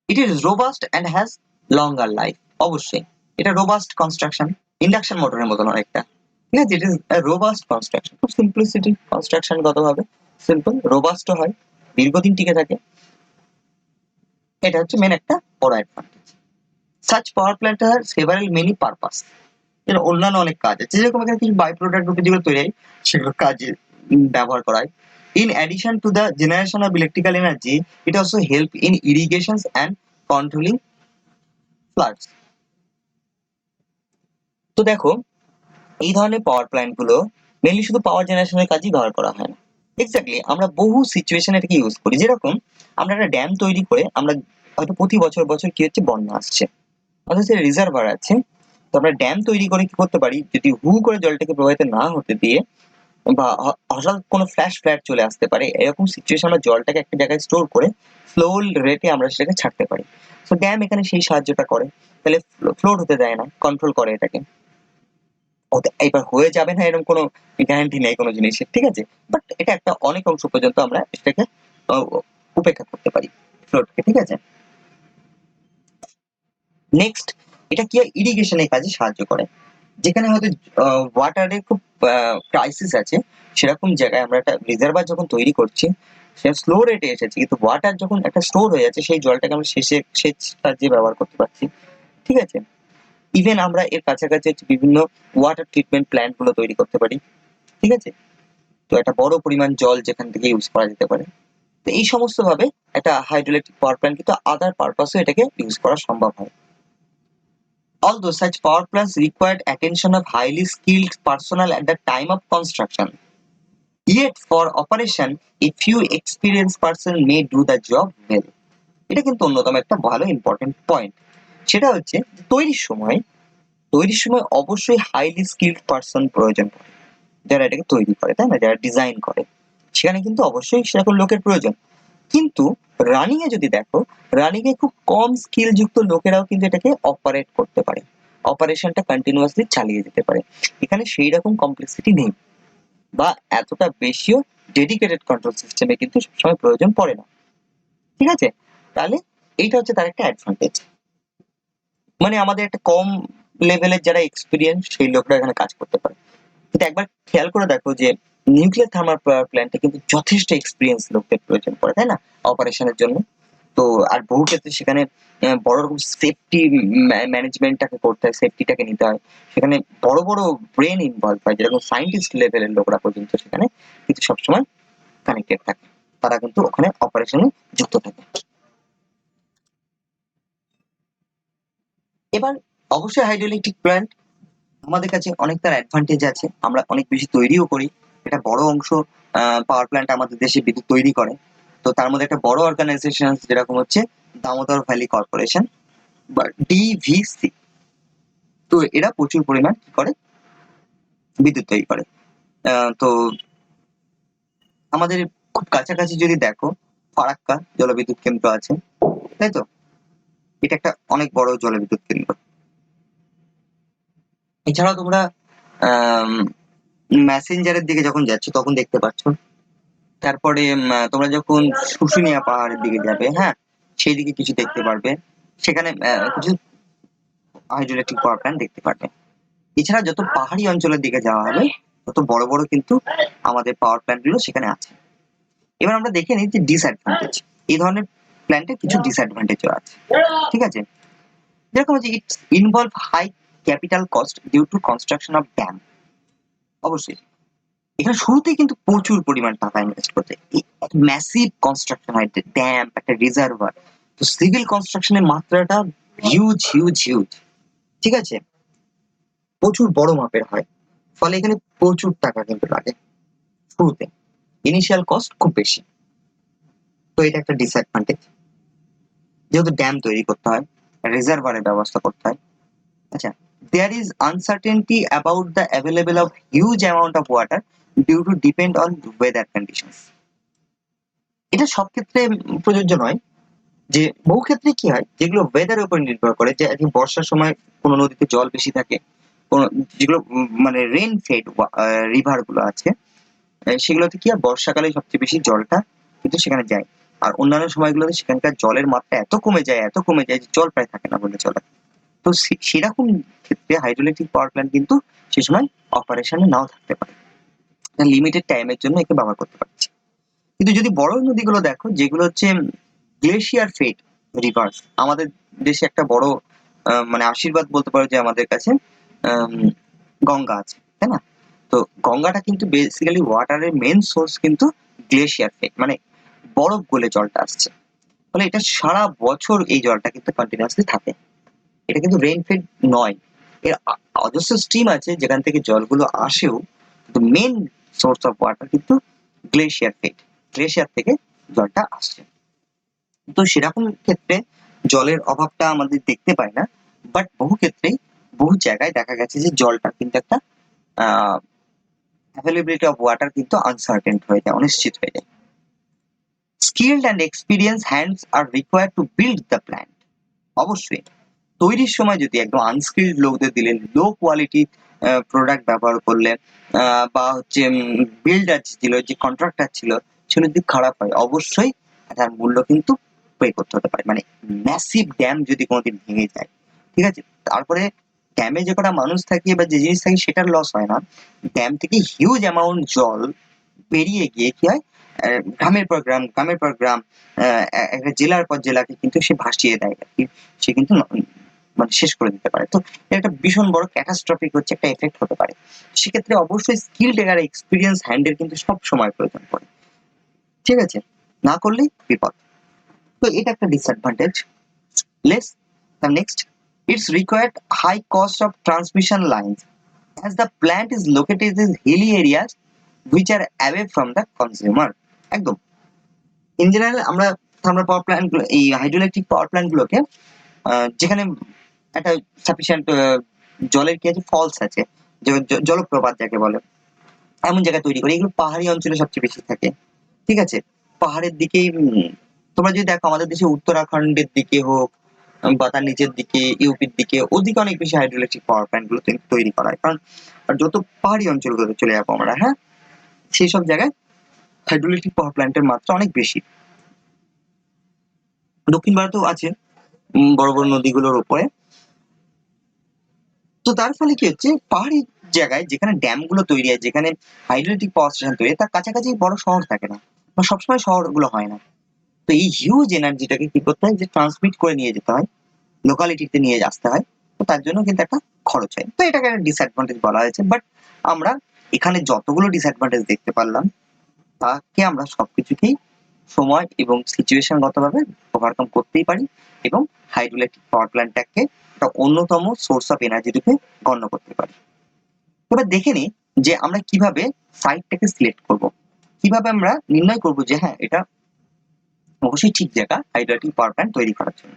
It is robust and has longer life. অবশ্যই এটা রোবাস্ট কনস্ট্রাকশন, ইন্ডাকশন মোটরের মতন অনেকটা। ঠিক আছে, ইট ইজ রোবাস্ট কনস্ট্রাকশন, খুব সিম্পলিসিটি কনস্ট্রাকশন গতভাবে সিম্পল, রোবাস্টও হয়, দীর্ঘদিন টিকে থাকে। এটা হচ্ছে মেন একটা বড় অ্যাডভান্টেজ। সাচ পাওয়ার প্ল্যান্ট আর সেভারাল মেনি পারপাস, এর অন্যান্য অনেক কাজ আছে, যেরকম এখানে কিছু বাই প্রোডাক্ট রূপে যেগুলো তৈরি হয় সেগুলো কাজে ব্যবহার করা হয়। In addition to the generation of electrical energy, it also help in irrigations and controlling floods. তো দেখো, এই ধরনের পাওয়ার প্ল্যান্ট গুলো মেনলি শুধু পাওয়ার জেনারেশনের কাজেই ব্যবহার করা হয় না। এক্স্যাক্টলি আমরা বহু সিচুয়েশনে এটাকে ইউজ করি। যেরকম আমরা একটা ড্যাম তৈরি করে আমরা হয়তো প্রতি বছর বছর কি হচ্ছে, বন্যা আসছে, অথচ রিজার্ভার আছে, তো আমরা ড্যাম তৈরি করে কি করতে পারি, যদি হু করে জলটাকে প্রবাহিত না হতে দিয়ে বা হঠাৎ কোনো ফ্ল্যাশ ফ্ল্যাট চলে আসতে পারে, এরকম সিচুয়েশন আমরা জলটাকে একটা জায়গায় স্টোর করে স্লো রেটে আমরা সেটাকে ছাড়তে পারি। তো ড্যাম এখানে সেই সাহায্যটা করে, তাহলে ফ্লোট হতে দেয় না, কন্ট্রোল করে এটাকে। এবার হয়ে যাবে না এরকম কোনো গ্যারান্টি নেই কোনো জিনিসের, ঠিক আছে, বাট এটা একটা অনেক অংশ পর্যন্ত আমরা এটাকে উপেক্ষা করতে পারি ফ্লোটকে, ঠিক আছে। নেক্সট, এটা কি ইরিগেশনের কাজে সাহায্য করে, যেখানে হয়তো ওয়াটারের খুব ক্রাইসিস আছে, সেরকম জায়গায় আমরা একটা রিজার্ভার যখন তৈরি করছি, সেটা স্লো রেটে এসেছে, কিন্তু ওয়াটার যখন একটা স্টোর হয়ে যাচ্ছে, সেই জলটাকে আমরা সেচ কাজে ব্যবহার করতে পারছি, ঠিক আছে। ইভেন আমরা এর কাছাকাছি বিভিন্ন ওয়াটার ট্রিটমেন্ট প্ল্যান্ট গুলো তৈরি করতে পারি, ঠিক আছে। তো একটা বড় পরিমাণ জল যেখান থেকে ইউজ করা যেতে পারে। তো এই সমস্ত ভাবে একটা হাইড্রোইলেকট্রিক পাওয়ার প্ল্যান্ট কিন্তু আদার পারপাসও এটাকে ইউজ করা সম্ভব হয়। Although such power plants required attention of highly skilled personnel at the time of construction, yet for operation a few experienced person may do the job well. এটা কিন্তু অন্যতম একটা ভালো ইম্পর্টেন্ট পয়েন্ট। সেটা হচ্ছে তৈরির সময় অবশ্যই হাইলি স্কিলড পার্সন প্রয়োজন পড়ে, যারা এটাকে তৈরি করে, তাই না, যারা ডিজাইন করে, সেখানে কিন্তু অবশ্যই সেরকম লোকের প্রয়োজন। কিন্তু রানিং এ যদি দেখো, রানিং এ খুব কম স্কিল যুক্ত লোকেরাও কিন্তু এটাকে অপারেট করতে পারে, অপারেশনটা কন্টিনিউয়াসলি চালিয়ে যেতে পারে। এখানে সেই রকম কমপ্লেক্সিটি নেই, বা এতটা বেশিও ডেডিকেটেড কন্ট্রোল সিস্টেমে কিন্তু সবসময় প্রয়োজন পড়ে না, ঠিক আছে। তাহলে এইটা হচ্ছে তার একটা অ্যাডভান্টেজ, মানে আমাদের একটা কম লেভেলের যারা এক্সপিরিয়েন্স সেই লোকরা এখানে কাজ করতে পারে। কিন্তু একবার খেয়াল করে দেখো যে নিউক্লিয়ার থার্মাল পাওয়ার প্ল্যান্টে কিন্তু যথেষ্ট এক্সপিরিয়েন্স লোকদের প্রয়োজন পড়ে, তাই না, অপারেশনের জন্য। তো আর বহু ক্ষেত্রে সেখানে বড় রকম সেফটি ম্যানেজমেন্টটাকে করতে হয়, সেফটিটাকে নিতে হয়, সেখানে বড় বড় ব্রেন ইনভলভ হয়, যেরকম সায়েন্টিস্ট লেভেলের লোকরা পর্যন্ত সেখানে কিন্তু সবসময় কানেক্টেড থাকে, তারা কিন্তু ওখানে অপারেশনে যুক্ত থাকে। এবার অবশ্যই হাইড্রোইলেকট্রিক প্ল্যান্ট আমাদের কাছে অনেক তার অ্যাডভান্টেজ আছে, আমরা অনেক বেশি তৈরিও করি, এটা বড় অংশ পাওয়ার প্ল্যান্ট আমাদের দেশে বিদ্যুৎ তৈরি করে। তো তার মধ্যে একটা বড় অর্গানাইজেশন যেরকম হচ্ছে দামোদর ভ্যালি কর্পোরেশন বা ডিভিসি, তো এরা প্রচুর পরিমাণ কি করে, বিদ্যুৎ তৈরি করে। তো আমাদের খুব কাছাকাছি যদি দেখো, ফারাক্কা জলবিদ্যুৎ কেন্দ্র আছে, তাই তো, এটা একটা অনেক বড় জলবিদ্যুৎ কেন্দ্র। এছাড়াও তোমরা ম্যাসেঞ্জারের দিকে যখন যাচ্ছ তখন দেখতে পাচ্ছ, তারপরে তোমরা যখন শুশুনিয়া পাহাড়ের দিকে যাবে, হ্যাঁ, সেই দিকে কিছু দেখতে পারবে, সেখানে কিছু হাইড্রোইলেকট্রিক পাওয়ার প্ল্যান্ট দেখতে পারবে। এছাড়া যত পাহাড়ি অঞ্চলের দিকে যাওয়া হবে তত বড় বড় কিন্তু আমাদের পাওয়ার প্ল্যান্ট গুলো সেখানে আছে। এবার আমরা দেখে নিই যে ডিসঅ্যাডভান্টেজ, এই ধরনের প্ল্যান্টের কিছু ডিসঅ্যাডভান্টেজও আছে, ঠিক আছে। যেরকম হচ্ছে it's involve high capital cost due to construction of dam, অবশ্যই এখানে শুরুতেই কিন্তু প্রচুর পরিমাণ টাকা ইনভেস্ট করতে ম্যাসিভ কনস্ট্রাকশন হয়, ড্যাম, একটা রিজার্ভার। তো সিভিল কনস্ট্রাকশনের মাত্রাটা হিউজ হিউজ হিউজ, ঠিক আছে, প্রচুর বড় মাপের হয়। ফলে এখানে প্রচুর টাকা কিন্তু লাগে শুরুতে, ইনিশিয়াল কস্ট খুব বেশি। তো এটা একটা ডিসঅ্যাডভান্টেজ, যেহেতু ড্যাম তৈরি করতে হয়, রিজার্ভারের ব্যবস্থা করতে হয়। আচ্ছা, there is uncertainty about the available of huge amount of water due to depend on weather conditions. এটা সব ক্ষেত্রে প্রযোজ্য নয়, যে বহু ক্ষেত্রে কি হয় যেগুলো ওয়েদারের উপর নির্ভর করে, যে আজকে বর্ষার সময় কোনো নদীতে জল বেশি থাকে, কোনো যেগুলো মানে রেন ফেড রিভার গুলো আছে, সেগুলোতে কি হয় বর্ষাকালে সবচেয়ে বেশি জলটা কিন্তু সেখানে যায়। আর অন্যান্য সময়গুলোতে সেখানকার জলের মাত্রা এত কমে যায় যে জল প্রায় থাকে না বলে চলে। তো সেরকম ক্ষেত্রে হাইড্রোইলেকট্রিক পাওয়ার প্ল্যান্ট কিন্তু সে সময় অপারেশনে নাও থাকতে পারে, লিমিটেড টাইমের জন্য একে ব্যবহার করতে পারছে। কিন্তু যদি বড় নদীগুলো দেখো যেগুলো হচ্ছে গ্লেশিয়ার ফেড রিভার্স, আমাদের দেশে একটা বড় মানে আশীর্বাদ বলতে পারো যে আমাদের কাছে আম, গঙ্গা আছে, তাই না? তো গঙ্গাটা কিন্তু বেসিক্যালি ওয়াটারের মেন সোর্স কিন্তু গ্লেশিয়ার ফেড, মানে বরফ গলে জলটা আসছে। ফলে এটা সারা বছর এই জলটা কিন্তু কন্টিনিউয়াসলি থাকে, এটা কিন্তু রেইন ফেড নয়। এর অজস্র স্ট্রিম আছে যেখান থেকে জলগুলো আসেও, কিন্তু মেন সোর্স অফ ওয়াটার কিন্তু গ্লেশিয়ার ফেড, গ্লেশিয়ার থেকে জলটা আসছে। তো সেরকম ক্ষেত্রে জলের অভাবটা আমাদের দেখতে পাই না, বাট বহু ক্ষেত্রেই বহু জায়গায় দেখা গেছে যে জলটা কিন্তু একটা অ্যাভেলেবিলিটি অফ ওয়াটার কিন্তু আনসার্টেন হয়ে যায়, অনিশ্চিত হয়ে যায়। Skilled and experience hands R required to build the plant. অবশ্যই তৈরির সময় যদি একদম আনস্কিলড লোকদের দিলেন, লো কোয়ালিটি প্রোডাক্ট ব্যবহার করলে, বা হচ্ছে বিল্ডার ছিল, যে কন্ট্রাক্টর ছিল, সেগুলো যদি খারাপ হয় অবশ্যই তার মূল্য কিন্তু পে করতে হতে পারে। মানে ম্যাসিভ ড্যাম যদি কোনোদিন ভেঙে যায়, ঠিক আছে, তারপরে ড্যামে যে কটা মানুষ থাকে বা যে জিনিস থাকে সেটার লস হয় না, ড্যাম থেকে হিউজ অ্যামাউন্ট জল বেরিয়ে গিয়ে কি হয়, গ্রামের পর গ্রাম, গ্রামের পর গ্রাম, একটা জেলার পর জেলাকে কিন্তু সে ভাসিয়ে দেয় আর কি, সে কিন্তু মানে শেষ করে দিতে পারে। তো একটা ভীষণ বড় ক্যাটাস্ট্রফিক হচ্ছে একটা এফেক্ট হতে পারে। সেক্ষেত্রে অবশ্যই স্কিলড আর এক্সপিরিয়েন্স হ্যান্ডের কিন্তু সব সময় প্রয়োজন পড়ে, ঠিক আছে, না করলেই বিপদ। তো এটা একটা disadvantage. Less the next, it's required high cost of transmission lines as the plant is located in hilly areas which are away from the consumer. একদম ইন জেনারেল আমরা থার্মাল পাওয়ার প্ল্যান্ট গুলো, এই হাইড্রোইলেকট্রিক পাওয়ার প্ল্যান্ট গুলোকে যেখানে একটা sufficient জলের কি আছে, ফলস আছে, জলপ্রপাত যাকে বলে, এমন জায়গায় তৈরি করে। এগুলো পাহাড়ি অঞ্চলে সবচেয়ে বেশি থাকে, ঠিক আছে, পাহাড়ের দিকেই। তোমরা যদি দেখো আমাদের দেশে উত্তরাখণ্ডের দিকে হোক বা তার নিচের দিকে ইউপির দিকে, ওদিকে অনেক বেশি হাইড্রোইলেকট্রিক পাওয়ার প্ল্যান্ট গুলো তৈরি করা হয়, কারণ আর যত পাহাড়ি অঞ্চলগুলোতে চলে যাবো আমরা, হ্যাঁ, সেই সব জায়গায় হাইড্রোইলেকট্রিক পাওয়ার প্ল্যান্টের মাত্রা অনেক বেশি। দক্ষিণ ভারতেও আছে বড় বড় নদীগুলোর উপরে। তো তার ফলে কি হচ্ছে, পাহাড়ি জায়গায় যেখানে ড্যাম গুলো তৈরি হয়, যেখানে হাইড্রোইলেকট্রিক পাওয়ার স্টেশন তৈরি হয়, তার কাছাকাছি বড় শহর থাকে না, বা সবসময় শহরগুলো হয় না। তো এই হিউজ এনার্জিটাকে কি করতে হয়, যে ট্রান্সমিট করে নিয়ে যেতে হয়, লোকালিটিতে নিয়ে আসতে হয়। তো তার জন্য কিন্তু একটা খরচ হয়। তো এটাকে একটা ডিসঅ্যাডভান্টেজ বলা হয়েছে, বাট আমরা এখানে যতগুলো ডিসঅ্যাডভান্টেজ দেখতে পারলাম, তাকে আমরা সবকিছুকেই সময় এবং সিচুয়েশন গতভাবে ওভারকাম করতেই পারি, এবং হাইড্রোইলেকট্রিক পাওয়ার প্ল্যান্টটাকে একটা অন্যতম সোর্স অফ এনার্জি রূপে গণ্য করতে পারি। এবার দেখে নিই যে আমরা কিভাবে সাইটটাকে সিলেক্ট করব, কিভাবে আমরা নির্ণয় করব যে হ্যাঁ এটা অবশ্যই ঠিক জায়গা হাইড্রোইলেকট্রিক পাওয়ার প্ল্যান্ট তৈরি করার জন্য।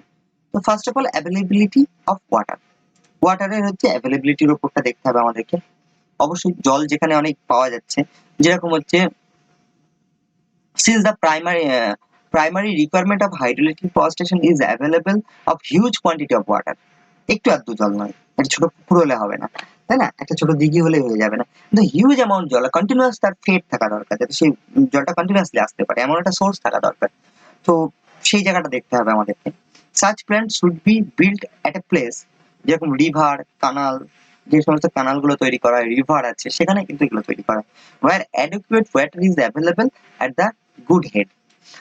তো first of all availability of water, ওয়াটারের হচ্ছে অ্যাভেলেবিলিটির উপরটা দেখতে হবে আমাদেরকে। অবশ্যই জল যেখানে অনেক পাওয়া যাচ্ছে, যেরকম হচ্ছে since the primary requirement of hydroelectric power station is available of huge quantity of water, একটু আধটু জল নয়, একটা ছোট পুকুর হলে হবে না, তাই না, একটা ছোট দিঘি হলে হয়ে যাবে না, কিন্তু হিউজ অ্যামাউন্ট জল, কন্টিনিউয়াস তার ফেড থাকা দরকার, যাতে সেই জলটা কন্টিনিউয়াসলি আসতে পারে, এমন একটা সোর্স থাকা দরকার। তো সেই জায়গাটা দেখতে হবে আমাদেরকে। Such plant should be build at a place, যেরকম রিভার, কানাল, যে সমস্ত কানাল গুলো তৈরি করা হয়, রিভার আছে সেখানে কিন্তু এগুলো তৈরি করা, where adequate water is available at the good head।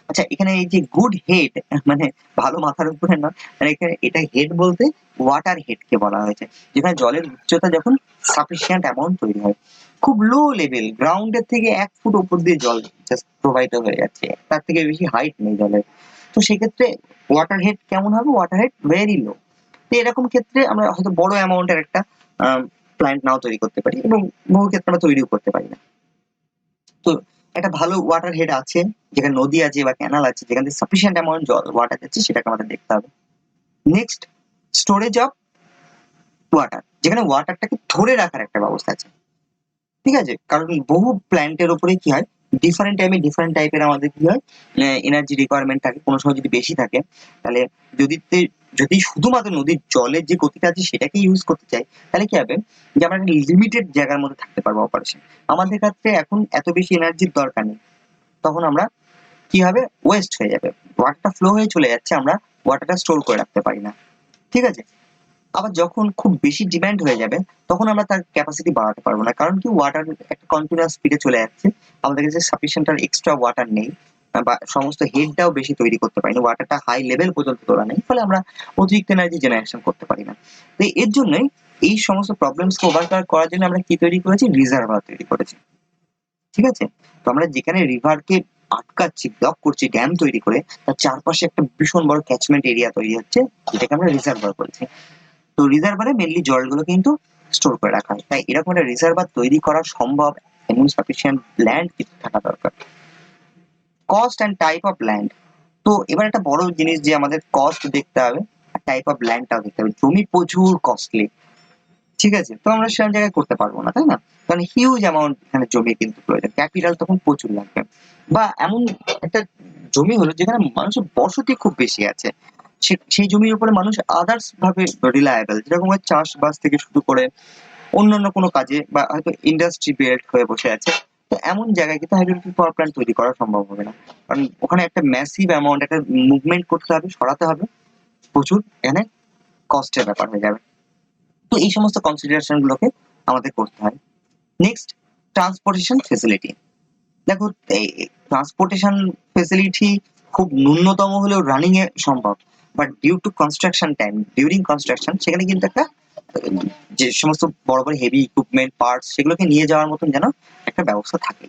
আচ্ছা, এখানে এই যে গুড হেড মানে ভালো মাথার উপরে না, মানে এখানে এটা হেড বলতে ওয়াটার হেড কে বলা হয়েছে, যেখানে জলের উচ্চতা যখন সাফিসিয়েন্ট অ্যামাউন্ট তৈরি হয়। খুব লো লেভেল, গ্রাউন্ডের থেকে 1 ফুট উপর দিয়ে জল জাস্ট প্রবাহিত হয়ে যাচ্ছে, তার থেকে বেশি হাইট নেই জলের। তো সেক্ষেত্রে ওয়াটার হেড কেমন হবে? Water head very low. তো এরকম ক্ষেত্রে আমরা হয়তো বড় অ্যামাউন্টের একটা প্ল্যান্ট নাও তৈরি করতে পারি, এবং বহু ক্ষেত্রে আমরা তৈরিও করতে পারি না। তো একটা ভালো ওয়াটার হেড আছে, যেখানে নদী আছে বা ক্যানাল আছে, যেখান থেকে সাফিসিয়েন্ট অ্যামাউন্ট জল ওয়াটার যাচ্ছে, সেটাকে আমাদের দেখতে হবে। নেক্সট, স্টোরেজ অফ ওয়াটার, যেখানে ওয়াটারটাকে ধরে রাখার একটা ব্যবস্থা আছে। ঠিক আছে, কারণ বহু প্ল্যান্টের উপরে কি হয়, ডিফারেন্ট টাইমে ডিফারেন্ট টাইপের আমাদের কি হয়, এনার্জি রিকোয়ারমেন্ট থাকে। কোনো সময় যদি বেশি থাকে, তাহলে যদি যদি শুধুমাত্র নদীর জলের যে গতিটা আছে সেটাকে ইউজ করতে চাই, তাহলে কি হবে যে আমরা একটা লিমিটেড জায়গার মধ্যে থাকতে পারবো অপারেশন। আমাদের ক্ষেত্রে এখন এত বেশি এনার্জির দরকার নেই, তখন আমরা কি হবে, ওয়েস্ট হয়ে যাবে, ওয়াটারটা ফ্লো হয়ে চলে যাচ্ছে, আমরা ওয়াটারটা স্টোর করে রাখতে পারি না। ঠিক আছে, আবার যখন খুব বেশি ডিমান্ড হয়ে যাবে, তখন আমরা তার ক্যাপাসিটি বাড়াতে পারবো না, কারণ কি ওয়াটার একটা কন্টিনিউয়াস স্পিডে চলে যাচ্ছে, আমাদের কাছে সাফিসিয়েন্ট আর এক্সট্রা ওয়াটার নেই, বা সমস্ত হেডটাও বেশি তৈরি করতে পারি না, ওয়াটারটা হাই লেভেল পর্যন্ত তোলা নেই, ফলে আমরা অতিরিক্ত এনার্জি জেনারেশন করতে পারি না। তো এর জন্যই এই সমস্ত প্রবলেমসকে ওভারকাম করার জন্য আমরা কি তৈরি করেছি, রিজার্ভার তৈরি করেছি। ঠিক আছে, তো আমরা যেখানে রিভারকে আটকাচ্ছি, ব্লক করছি ড্যাম তৈরি করে, তার চারপাশে একটা ভীষণ বড় ক্যাচমেন্ট এরিয়া তৈরি হচ্ছে, যেটাকে আমরা রিজার্ভার বলছি। তো রিজার্ভারে মেনলি জলগুলো কিন্তু স্টোর করে রাখা হয়, তাই এরকম একটা রিজার্ভার তৈরি করা সম্ভব, এমন সাফিসিয়েন্ট ল্যান্ড কিছু থাকা দরকার। Cost and type of land, তো এবার একটা বড় জিনিস যে আমাদের কস্ট দেখতে হবে, টাইপ অফ ল্যান্ডটাও দেখতে হবে। জমি প্রচুর কস্টলি, ঠিক আছে, তো আমরা সেরকম জায়গায় করতে পারবো না, তাই না? কারণ হিউজ অ্যামাউন্ট এখানে জমি কিন্তু প্রয়োজন, ক্যাপিটাল তখন প্রচুর লাগবে। বা এমন একটা জমি হলো যেখানে মানুষের বসতি খুব বেশি আছে, সেই জমির উপরে মানুষ আদার্স ভাবে রিলায়েবল, যেরকম চাষবাস থেকে শুরু করে অন্যান্য কোনো কাজে, বা হয়তো ইন্ডাস্ট্রি বেল্ট হয়ে বসে আছে। তো এমন জায়গায় কিন্তু হাইড্রোইলেকট্রিক পাওয়ার প্ল্যান্ট তৈরি করা সম্ভব হবে না, কারণ ওখানে একটা ম্যাসিভ অ্যামাউন্ট, একটা মুভমেন্ট করতে হবে, সরাতে হবে প্রচুর, এখানে কস্টের ব্যাপার হয়ে যাবে। তো এই সমস্ত কনসিডারেশন গুলোকে আমাদের করতে হয়। Next, transportation facility. দেখো, ট্রান্সপোর্টেশন ফেসিলিটি খুব ন্যূনতম হলেও রানিং এ সম্ভব, but due to construction time, during construction, সেখানে কিন্তু একটা যে সমস্ত বড় বড় হেভি ইকুইপমেন্ট পার্টস, সেগুলোকে নিয়ে যাওয়ার মতন যেন একটা ব্যবস্থা থাকে।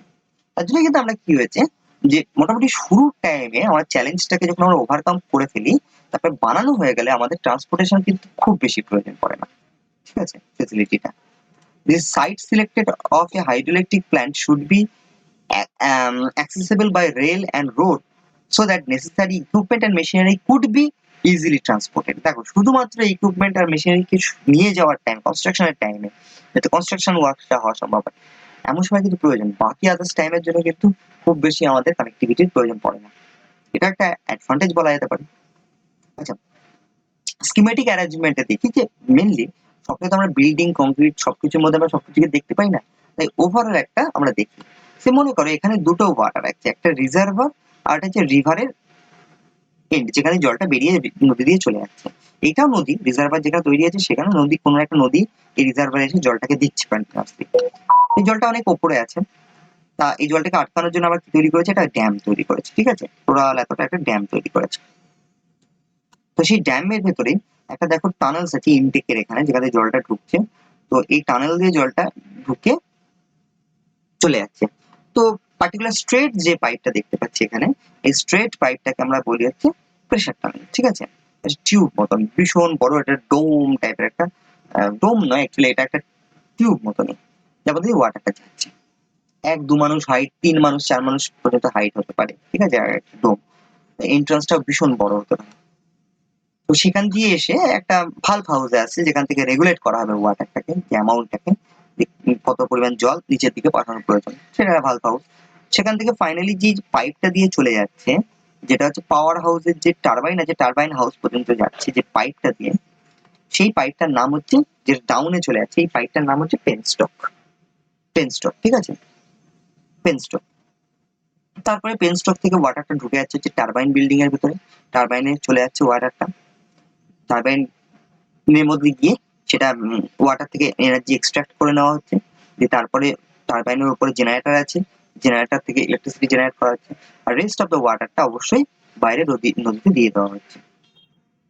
তার জন্য কিন্তু আমরা কি হয়েছে, যে মোটামুটি শুরুর টাইমে আমার চ্যালেঞ্জটাকে যখন আমরা ওভারকাম করে ফেলি, তারপরে বানানো হয়ে গেলে আমাদের ট্রান্সপোর্টেশন কিন্তু খুব বেশি প্রয়োজন পড়ে না। ঠিক আছে, ফেসিলিটিটা, the site selected of a hydroelectric plant should be accessible by rail and road, so that necessary equipment and machinery could be easily transported. দেখো, শুধুমাত্র ইকুইপমেন্ট আর মেশিনারিকে নিয়ে যাওয়ার টাইম, কনস্ট্রাকশনের টাইমে, যাতে কনস্ট্রাকশন ওয়ার্কটা হওয়া সম্ভব হয়, এমন সময় কিন্তু প্রয়োজন, বাকি আদার্স টাইমের জন্য কিন্তু খুব বেশি আমাদের কানেক্টিভিটির প্রয়োজন পড়ে না। এটা একটা অ্যাডভান্টেজ বলা যেতে পারে। আচ্ছা, স্কিমেটিক অ্যারেঞ্জমেন্টে দেখি যে মেনলি সবটা তো আমরা বিল্ডিং কংক্রিট সবকিছুর মধ্যে আমরা সবকিছুকে দেখতে পাই না, তাই ওভারঅল একটা আমরা দেখি। সে মনে করো এখানে দুটো ওয়াটার আছে, একটা রিজার্ভার আর একটা হচ্ছে রিভারের এন্ড, যেখানে জলটা বেরিয়ে নদী দিয়ে চলে যাচ্ছে। এটাও নদী, রিজার্ভার যেখানে তৈরি আছে সেখানে নদী, কোনো একটা নদী এই রিজার্ভারে এসে জলটাকে দিচ্ছে কন্টিনিউয়াসলি। এই জলটা অনেক উপরে আছে, তা এই জলটাকে আটকানোর জন্য আবার কি তৈরি করেছে, একটা ড্যাম তৈরি করেছে। ঠিক আছে, টোটাল এতটা একটা ড্যাম তৈরি করেছে। তো সেই ড্যামের ভেতরে একটা দেখো টানেলস আছে ইনটেকের এখানে, যেখানে জলটা ঢুকছে। তো এই টানেল দিয়ে জলটা ঢুকে চলে যাচ্ছে। তো পার্টিকুলার স্ট্রেট যে পাইপটা দেখতে পাচ্ছি এখানে, এই স্ট্রেট পাইপটাকে আমরা বলি হচ্ছে প্রেসার টানেল। ঠিক আছে, টিউব মতন ভীষণ বড়, একটা ডোম টাইপের একটা, ডোম নয় অ্যাকচুয়ালি, এটা একটা টিউব মতনই, যার মধ্যে ওয়াটারটা যাচ্ছে। 1-2 মানুষ হাইট, 3 মানুষ 4 মানুষ পর্যন্ত হাইট হতে পারে। ঠিক আছে, আর একটা ডোম, এন্ট্রান্সটাও ভীষণ বড় হতে পারে। তো সেখান দিয়ে এসে একটা ভালভ হাউসে আছে, যেখান থেকে রেগুলেট করা হবে ওয়াটারটাকে, যে অ্যামাউন্টটাকে, কত পরিমাণ জল নিচের দিকে পাঠানোর প্রয়োজন, সেটা ভালভ হাউস। সেখান থেকে ফাইনালি যে পাইপটা দিয়ে চলে যাচ্ছে, যেটা হচ্ছে পাওয়ার হাউসের যে টারবাইন আছে, টারবাইন হাউস পর্যন্ত যাচ্ছে যে পাইপটা দিয়ে, সেই পাইপটার নাম হচ্ছে, যে ডাউনে চলে যাচ্ছে, এই পাইপটার নাম হচ্ছে পেনস্টক। পেনস্টক, ঠিক আছে, পেনস্টক। তারপরে পেনস্টক থেকে ওয়াটারটা ঢুকে যাচ্ছে হচ্ছে টারবাইন বিল্ডিং এর ভিতরে, টারবাইনে চলে যাচ্ছে ওয়াটারটা, টারবাইন এর মধ্যে গিয়ে সেটা ওয়াটার থেকে এনার্জি এক্সট্রাক্ট করে নেওয়া হচ্ছে, যে তারপরে টারবাইনের উপরে জেনারেটর আছে, জেনারেটর থেকে ইলেকট্রিসিটি জেনারেট করা হচ্ছে, আর রেস্ট অফ দ্য ওয়াটারটা অবশ্যই বাইরে নদীতে দিয়ে দেওয়া হচ্ছে।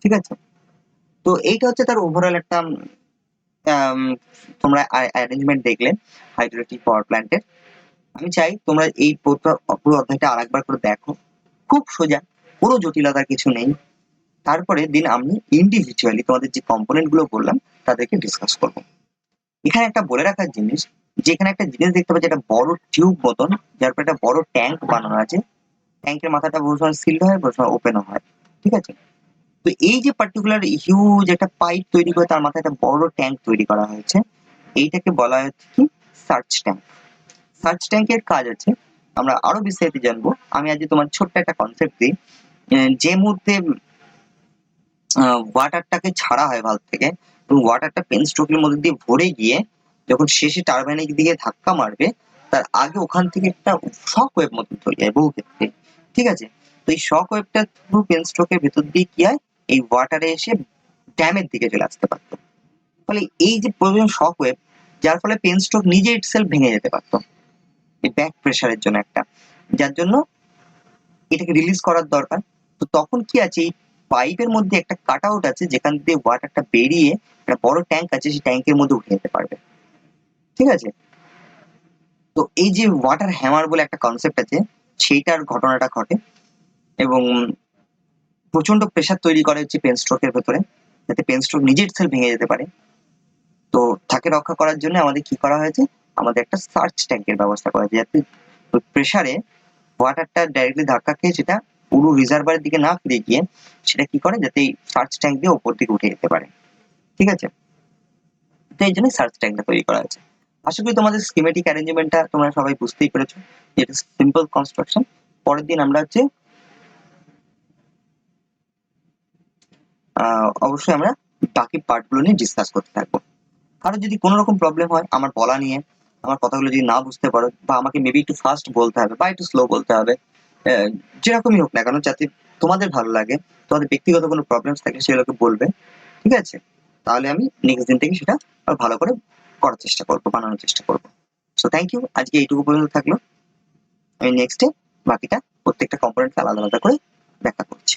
ঠিক আছে, তো এইটা হচ্ছে তার ওভারঅল একটা তোমরা অ্যারেঞ্জমেন্ট দেখলে হাইড্রোইলেকট্রিক পাওয়ার প্ল্যান্টের। আমি চাই তোমরা এই পুরো অধ্যায়টা আরেকবার করে দেখো, খুব সোজা, পুরো জটিলতার কিছু নেই। তারপরে দিন আমি ইন্ডিভিজুয়ালি তোমাদের যে কম্পোনেন্ট গুলো বললাম তাদেরকে ডিসকাস করব। এখানে একটা বলে রাখার জিনিস, যে এখানে একটা জিনিস দেখতে পাচ্ছি, একটা বড় টিউব মতন, যার পর একটা বড় ট্যাঙ্ক বানানো আছে। ট্যাঙ্কের মাথাটা বহু সময় সিল্ড হয়, বহু সময় ওপেনও হয়, ঠিক আছে? তো এই যে পার্টিকুলার হিউজ একটা পাইপ তৈরি করে তার মাথায় একটা বড় ট্যাঙ্ক তৈরি করা হয়েছে, এইটাকে বলা হচ্ছে কি সার্চ ট্যাঙ্ক। সার্চ ট্যাঙ্কের কাজ আছে, আমরা আরো বিস্তারিত জানবো। আমি আজকে তোমার ছোট্ট একটা কনসেপ্ট দিই। যে মুহূর্তে ওয়াটারটাকে ছাড়া হয় ভালভ থেকে, এবং ওয়াটারটা পেন স্ট্রোকের মধ্যে দিয়ে ভরে গিয়ে যখন শেষে টারবাইনের দিকে ধাক্কা মারবে, তার আগে ওখান থেকে একটা শক ওয়েভ মতন তৈরি হয় বহু ক্ষেত্রে, ঠিক আছে? তো এই শক ওয়েভটা পুরো পেন স্ট্রোকের ভেতর দিয়ে কি হয়, এই ওয়াটারে এসে ড্যামের দিকে চলে আসতে পারতো। ফলে এই যে প্রয়োজন শক ওয়েভ, যার ফলে পেন স্ট্রোক নিজে ইটসেলফ ভেঙে যেতে পারতো এই ব্যাক প্রেসারের জন্য একটা, যার জন্য এটাকে রিলিজ করার দরকার। তো তখন কি আছে, এই পাইপের মধ্যে একটা কাট আউট আছে যেখান দিয়ে ওয়াটারটা বেরিয়ে একটা বড় ট্যাঙ্ক আছে, সেই ট্যাঙ্কের মধ্যে উঠে যেতে পারবে, ঠিক আছে? তো এই যে ওয়াটার হ্যামার বলে একটা কনসেপ্ট আছে, সেইটার ঘটনাটা ঘটে এবং প্রচন্ড প্রেসার তৈরি করে হচ্ছে পেন স্ট্রোকের ভেতরে, যাতে পেন স্ট্রোক নিজে ইটসেলফ ভেঙে যেতে পারে। তো তাকে রক্ষা করার জন্য আমাদের কি করা হয়েছে, আমাদের একটা সার্চ ট্যাঙ্কের ব্যবস্থা করা হয়েছে, যাতে ওই প্রেসারে ওয়াটারটা ডাইরেক্টলি ধাক্কা খেয়ে সেটা পুরো রিজার্ভারের দিকে না ফিরে গিয়ে সেটা কি করে, যাতে এই সার্চ ট্যাঙ্ক দিয়ে ওপর দিকে উঠে যেতে পারে, ঠিক আছে? তো এই জন্য সার্চ ট্যাঙ্কটা তৈরি করা হয়েছে। আশা করি তোমাদের স্কিমেটিক অ্যারেঞ্জমেন্টটা তোমরা সবাই বুঝতেই পেরেছো, এটা সিম্পল কনস্ট্রাকশন। পরের দিন আমরা হচ্ছে অবশ্যই আমরা বাকি পার্টগুলো নিয়ে ডিসকাস করতে থাকবো। কারো যদি কোনো রকম প্রবলেম হয় আমার বলা নিয়ে, আমার কথাগুলো যদি না বুঝতে পারো, বা আমাকে মেবি একটু ফাস্ট বলতে হবে বা একটু স্লো বলতে হবে, যেরকমই হোক না কেন, যাতে তোমাদের ভালো লাগে, তোমাদের ব্যক্তিগত কোনো প্রবলেমস থাকে সেগুলোকে বলবে, ঠিক আছে? তাহলে আমি নেক্সট দিন থেকে সেটা আরো ভালো করে করার চেষ্টা করবো, বানানোর চেষ্টা করবো। সো থ্যাংক ইউ, আজকে এইটুকু পর্যন্ত থাকলো। আমি নেক্সটে বাকিটা প্রত্যেকটা কম্পোনেন্টকে আলাদা আলাদা করে ব্যাখ্যা করছি।